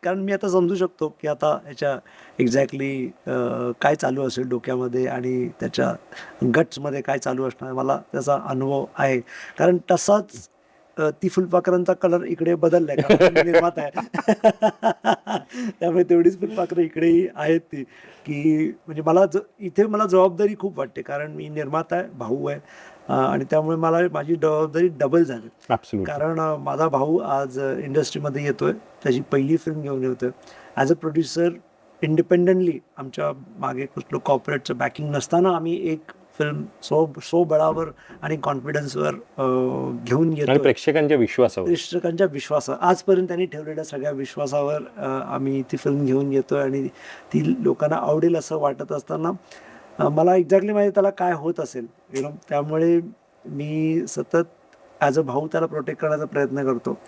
कारण मी आता समजू शकतो, की आता ह्याच्या एक्झॅक्टली काय चालू असेल डोक्यामध्ये आणि त्याच्या गट्समध्ये काय चालू असणार. मला त्याचा अनुभव आहे. कारण तसाच ती फुलपाखरांचा कलर इकडे बदललाय कारण मी निर्माता आहे. त्यामुळे तेवढीच फुलपाखरं इकडेही आहेत ती, की म्हणजे इथे मला जबाबदारी खूप वाटते. कारण मी निर्माता आहे, भाऊ आहे आणि त्यामुळे मला माझी जबाबदारी डबल झाली. ॲब्सोल्युटली. कारण माझा भाऊ आज इंडस्ट्रीमध्ये येतोय. त्याची पहिली फिल्म घेऊन येतोय. ॲज अ प्रोड्युसर इंडिपेंडेंटली आमच्या मागे कुठलं कॉर्पोरेटचं बॅकिंग नसताना आम्ही एक फिल्म स्वबळावर आणि कॉन्फिडन्सवर घेऊन आणि येतोय. प्रेक्षकांच्या विश्वासावर. प्रेक्षकांच्या विश्वासावर आजपर्यंत त्यांनी ठेवलेल्या सगळ्या विश्वासावर आम्ही ती फिल्म घेऊन येतोय आणि ती लोकांना आवडेल असं वाटत असताना मला एक्झॅक्टली माहिती त्याला काय होत असेल त्यामुळे मी सतत ॲज अ भाऊ त्याला प्रोटेक्ट करण्याचा प्रयत्न करतो.